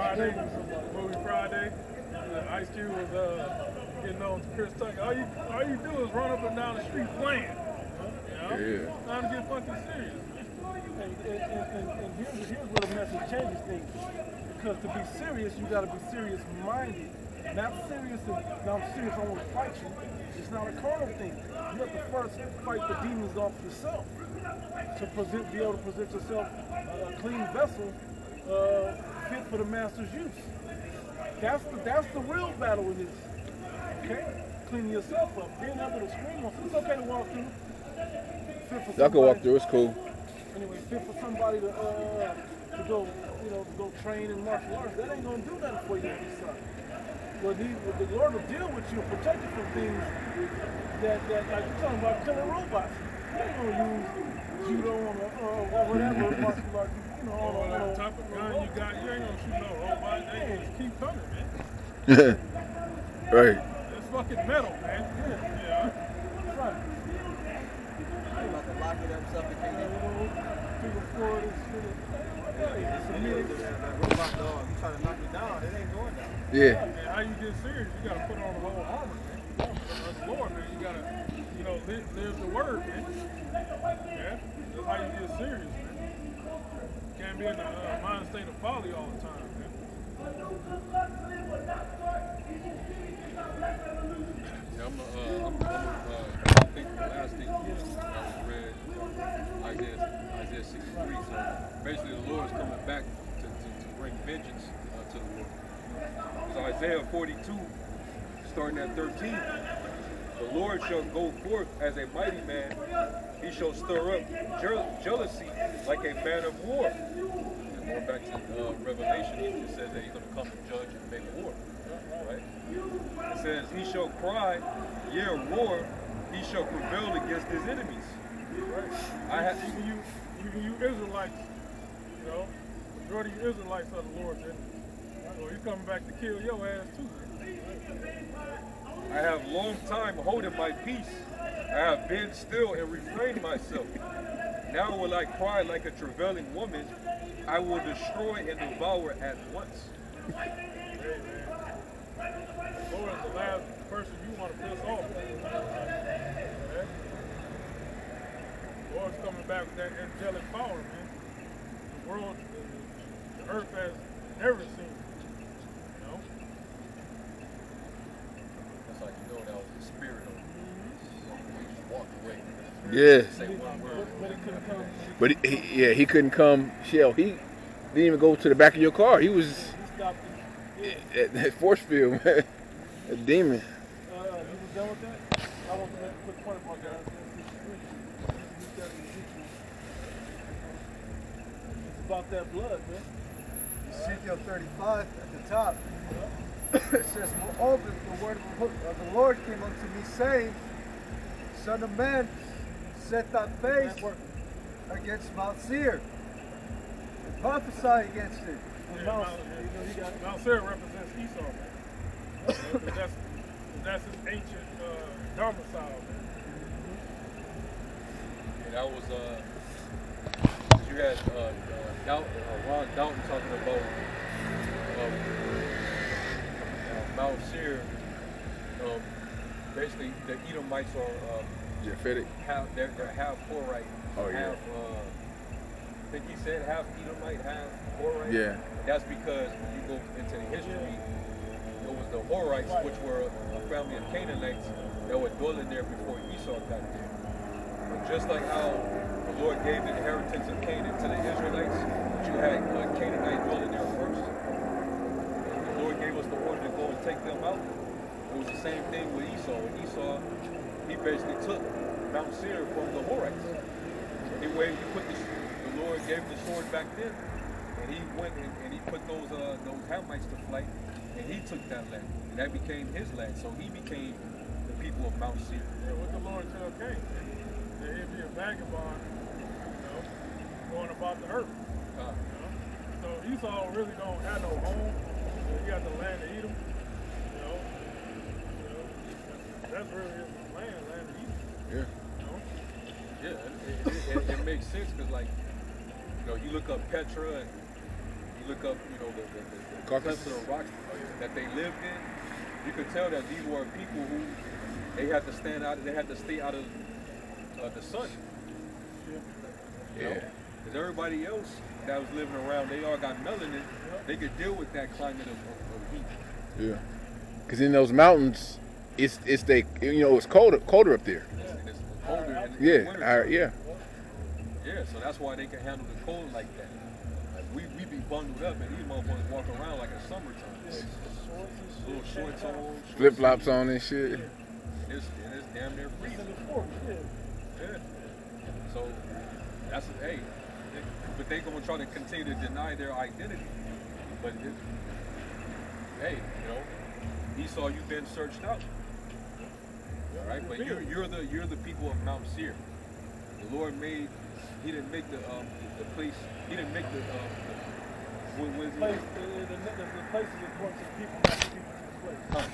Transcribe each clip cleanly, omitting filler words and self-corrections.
Friday, movie Friday. Ice Cube was getting on to Chris Tucker. All you do is run up and down the street playing. You know? Yeah. Time to get fucking serious. And here's where the message changes things. Because to be serious, you got to be serious-minded. Not serious and now I'm serious, I want to fight you. It's not a carnal thing. You have to first fight the demons off yourself to be able to present yourself a clean vessel fit for the master's use. That's the real battle in this. Okay? Cleaning yourself up. Being able to scream on. It's okay to walk through. Y'all can walk through, it's cool. Anyway, fit for somebody to go, to go train in martial arts. That ain't gonna do nothing for you on this side. Well, the Lord will deal with you and protect you from things that like you're talking about killing robots. You ain't gonna use judo or whatever martial arts, On that type of gun you got, you ain't gonna shoot no robot. They just keep coming, man. Right. It's fucking metal, man. Yeah. Right. I'm about to lock it up, suffocate it. That robot dog, you try to knock me down, it ain't going down. Yeah. And how you get serious, you gotta put on the whole armor, man. That's the Lord, man. You gotta, live the word, man. Yeah? That's how you get serious, man. You can't be in the mind state of folly all the time, man. Yeah, I think the last thing I read, Isaiah 63. So basically, the Lord is coming back to bring vengeance to the world. So Isaiah 42, starting at 13, the Lord shall go forth as a mighty man. He shall stir up jealousy like a man of war. And going back to Revelation, he just says that he's going to come and judge and make war. Right? It says, he shall cry, yea, roar. He shall prevail against his enemies. Right. Even you Israelites, majority of you Israelites are the Lord's enemies. So he's coming back to kill your ass too. I have long time holding my peace. I have been still and refrained myself. Now will I cry like a travailing woman. I will destroy and devour at once. Hey, man. The Lord is the last person you want to piss off. Okay? The Lord's coming back with that angelic power, man. The world, the earth has never seen. That's like, that was the spirit of it. He just walked away. Yeah. Say one word. But he couldn't come. Shell, he didn't even go to the back of your car. He was at that force field, man. A demon. You was done with that? I want to make a quick point about that. It's about that blood, man. Ezekiel 35 at the top. It says, moreover, the word of the Lord came unto me, saying, Son of man, set thy face against Mount Seir, and prophesy against it. Mount Seir represents Esau, man. that's his ancient domicile, man. Yeah, that was, you had Ron Dalton talking about Mount Seir. Basically, the Edomites are Japhetic. they're half Horite. Oh, yeah. Half, I think he said half Edomite, half Horite. Yeah. That's because when you go into the history, it was the Horites, which were a family of Canaanites that were dwelling there before Esau got there. But just like how the Lord gave the inheritance of Canaan to the Israelites, you had Canaanite dwelling there first. The Lord gave us the order to go and take them out. It was the same thing with Esau. With Esau, he basically took Mount Seir from the Horites. Anyway, the Lord gave the sword back then, and he went and he put those Hamites to flight, and he took that land, and that became his land. So he became the people of Mount Seir. Yeah, what the Lord tell Cain, that he'd be a vagabond, going about the earth. So Esau really don't have no home. He got the land to eat him. That's really his land to eat. Yeah. Yeah, it makes sense because, like, you look up Petra and, look up, you know, the Caucasus. cliffs of the rocks that they lived in, you could tell that these were people who they had to stand out. They had to stay out of the sun. You know? Yeah. Because everybody else that was living around, they all got melanin. They could deal with that climate of heat. Yeah. Because in those mountains, it's colder up there. And it's colder in the Yeah. winter. Yeah. Yeah, so that's why they can handle the cold like that. Like we be bundled up, and these motherfuckers walk around like it's summertime. Little shorts on, Flip flops on and shit. It's damn near freezing. Yeah. So that's but they gonna try to continue to deny their identity. But hey, you know, Esau, you've been searched out. All right, but you're the people of Mount Seir. The Lord made. He didn't make the place. He didn't make the what was it? The place is important to the people, not the people to the place. Huh.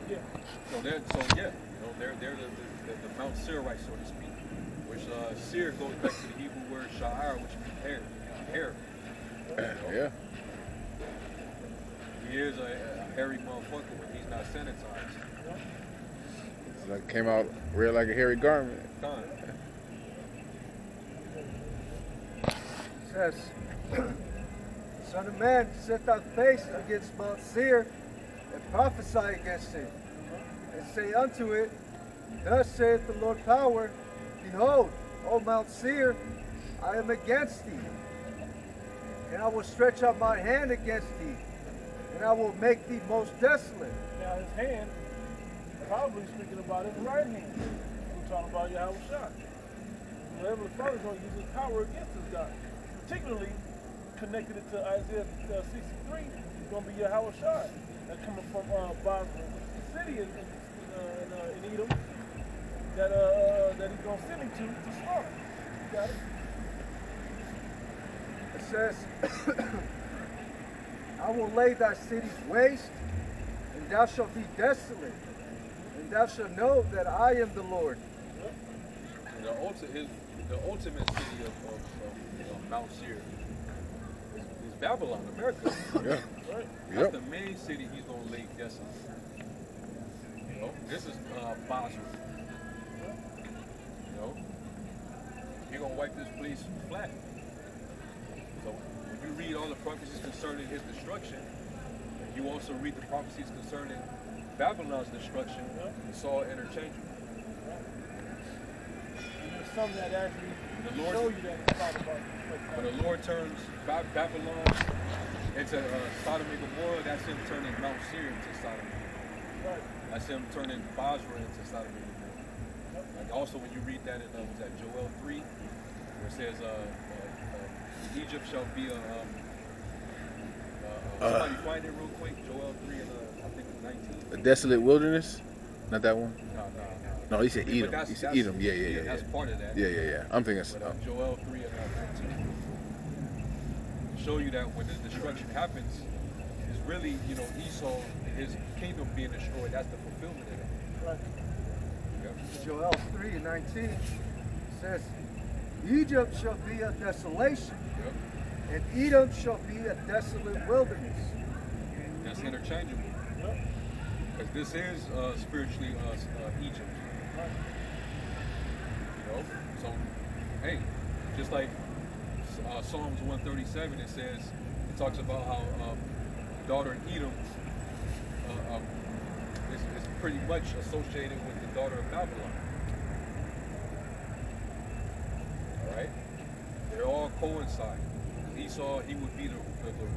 Yeah. So yeah, you know, they're the Mount Seirites, so to speak. Which Seir goes back to the Hebrew word sha'ar, which means hair. Yeah. He is a hairy motherfucker when he's not sanitized. It's like came out red like a hairy garment. Done. Says, Son of man, set thy face against Mount Seir and prophesy against it, and say unto it, Thus saith the Lord power, Behold, O Mount Seir, I am against thee, and I will stretch out my hand against thee, and I will make thee most desolate. Now his hand, probably speaking about his right hand. We're talking about Yahweh Shai. Whenever the Father's going to use his power against his God, particularly connected it to Isaiah 63, it's going to be Yahweh Shai. That's coming from Basra, the city in Edom, that he's going to send him to slaughter. You got it? It says, I will lay thy cities waste, and thou shalt be desolate, and thou shalt know that I am the Lord. And the ultimate city of Mount Seir is Babylon, America. Yeah. Right? Yep. That's the main city he's gonna lay desolate. You know, this is Basra. You know, he's gonna wipe this place flat. So when you read all the prophecies concerning his destruction, you also read the prophecies concerning Babylon's destruction. It's all interchangeable. There's some that actually The Lord- show you that it's talking about. When the Lord turns Babylon into Sodom and Gomorrah, that's him turning Mount Seir into Sodom and Gomorrah. Right. That's him turning Basra into Sodom and Gomorrah. Like also when you read that in was that Joel 3, where it says Egypt shall be a somebody find it real quick. Joel 3 and I think it's 19. A desolate wilderness? Not that one? No. No, he said But Edom. that's- He said that's- Edom. Yeah. That's part of that. Yeah. I'm thinking. But Joel 3 and 19 show you that when the destruction happens, it's really, you know, Esau, his kingdom being destroyed. That's the fulfillment of that. Right. Yeah. Joel 3:19 says, Egypt shall be a desolation, Yep. and Edom shall be a desolate wilderness. That's interchangeable. Because this is spiritually Egypt. You know? So, hey, just like Psalms 137, it says, it talks about how daughter of Edom is pretty much associated with the daughter of Babylon. Alright? They all coincide. Esau, he would be the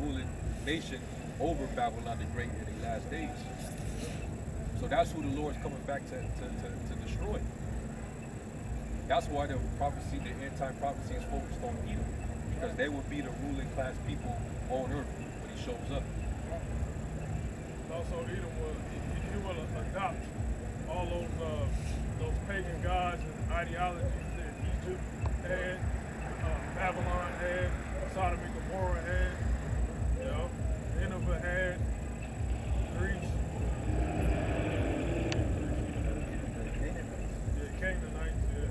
ruling nation over Babylon the Great in the last days. So that's who the Lord's coming back to destroy. That's why the prophecy, the end time prophecy is focused on Edom. Because they will be the ruling class people on earth when he shows up. Also, Edom will adopt all those pagan gods and ideologies that Egypt had, Babylon had, Sodom and Gomorrah had, you know, Nineveh had, Greece. Yeah, Canaanites, yeah.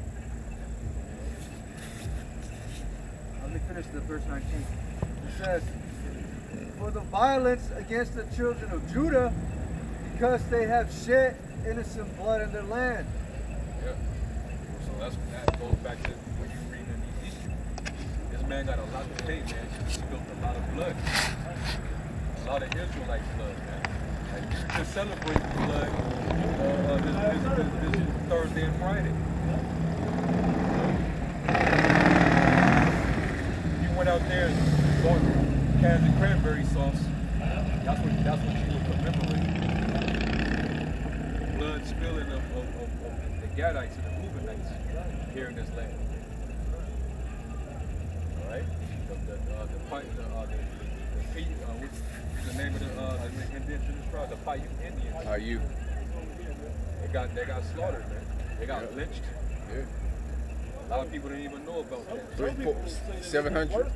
Let me finish the verse 19. It says, for the violence against the children of Judah, because they have shed innocent blood in their land. Yeah. So that goes back to what you read in Ezekiel. This man got a lot to pay, man. He spilled a lot of blood. A lot of Israelite blood, man. And you just celebrate the blood this Thursday and Friday. You went out there and bought cans of cranberry sauce. That's what you were commemorating. Blood spilling of the Gadites and the Reubenites here in this land. All right? What's the name of the indigenous tribe? The Paiute Indians. Paiute. They got slaughtered, man. They got lynched. Yeah. A lot of people didn't even know about that. 700.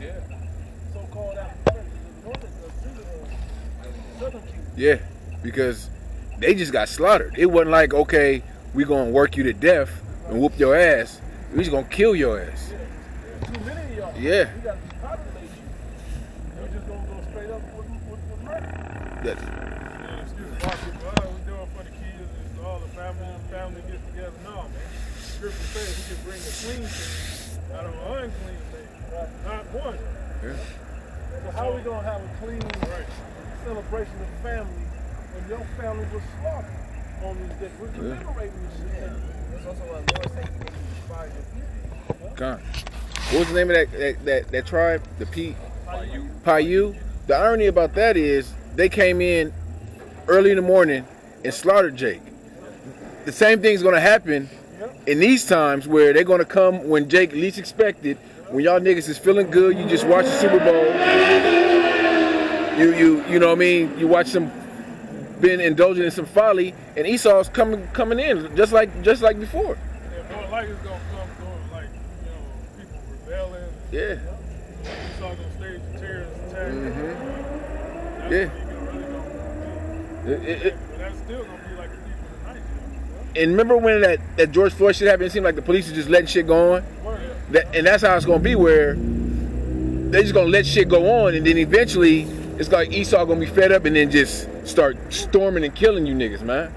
Yeah. So-called African Southern Kingdom. Yeah, because they just got slaughtered. It wasn't like, okay, we gonna work you to death and whoop your ass. We just gonna kill your ass. Too many of y'all. Yeah. We got to depopulate you. We just gonna go straight up with murder. That's, Yeah, excuse me. What we doing for the kids is all the family gets together. No, man. Scripture says we can bring a clean thing out of an unclean thing. Right. Not one. yeah. So how are we gonna have a clean celebration of family when your family was slaughtered on this day? We're commemorating this shit. That's also what the Lord said he inspired the people. God. What was the name of that tribe? The Paiute. Paiute. The irony about that is they came in early in the morning and slaughtered Jake. The same thing's gonna happen in these times where they're gonna come when Jake least expected. When y'all niggas is feeling good, you just watch the Super Bowl. You know what I mean? You watch them been indulging in some folly, and Esau's coming in just like before. Yeah, more like it's gonna come doing like, people rebelling. Yeah. We saw them stage a terrorist attack. That's Yeah. when you really It- but that's still gonna be like a thief in the night. and remember when that George Floyd shit happened? It seemed like the police were just letting shit go on. And that's how it's gonna be, where they're just gonna let shit go on, and then eventually it's like Esau gonna be fed up and then just start storming and killing you niggas, man.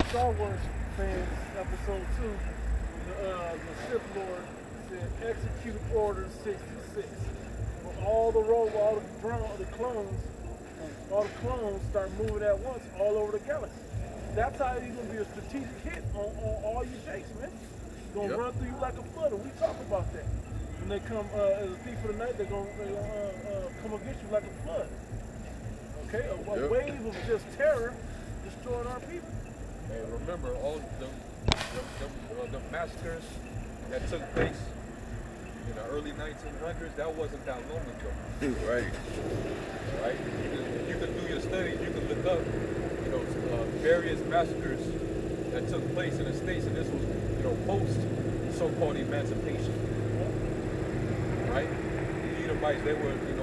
Star Wars fans, episode 2, the Sith Lord said, execute order 66. All the clones start moving at once all over the galaxy. That's how he's gonna be a strategic hit on all you jakes, man. He's gonna run through you like a flood, and we talk about that. When they come as a thief of the night, they're gonna come against you like a flood. Okay, a wave of just terror destroying our people. And remember, all the massacres that took place in the early 1900s, that wasn't that long ago. Right. Right? You can do your studies, you can look up, various massacres that took place in the States, and this was, post so-called emancipation. Right? The Edomites, they were, in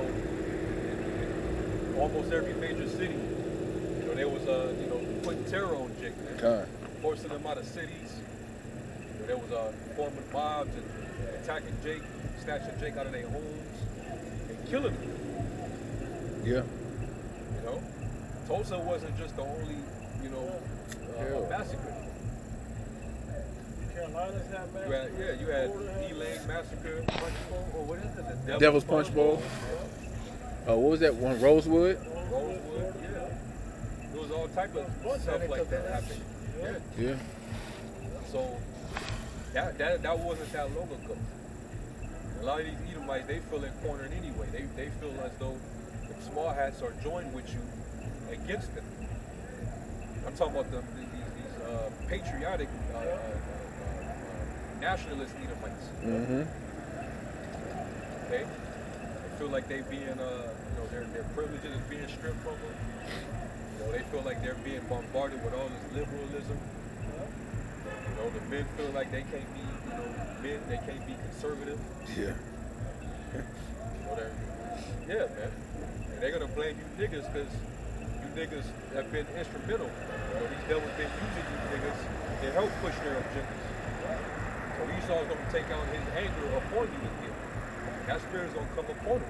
almost every major city. There was, putting terror on Jake, man. Forcing them out of cities. There was forming mobs and attacking Jake, snatching Jake out of their homes, and killing him. Yeah. Tulsa wasn't just the only, massacre. Carolinas had massacre. You had Elaine massacre, Punch Bowl, or what is it? The Devil's Punch Bowl. Oh, what was that one? Rosewood? Rosewood, yeah. There was all type of stuff like that happening. Yeah. So that wasn't that long ago. A lot of these Edomites, they feel cornered anyway. They feel as though the small hats are joined with you against them. I'm talking about these patriotic nationalist Edomites. Okay, they feel like they being their privileges is being stripped from them. They feel like they're being bombarded with all this liberalism. The men feel like they can't be, men, they can't be conservative. Yeah. Yeah, man. And they're gonna blame you niggas because you niggas have been instrumental. These devils been using you niggas to help push their agendas. So Esau's gonna take out his anger upon you again. that spirit is gonna come upon him.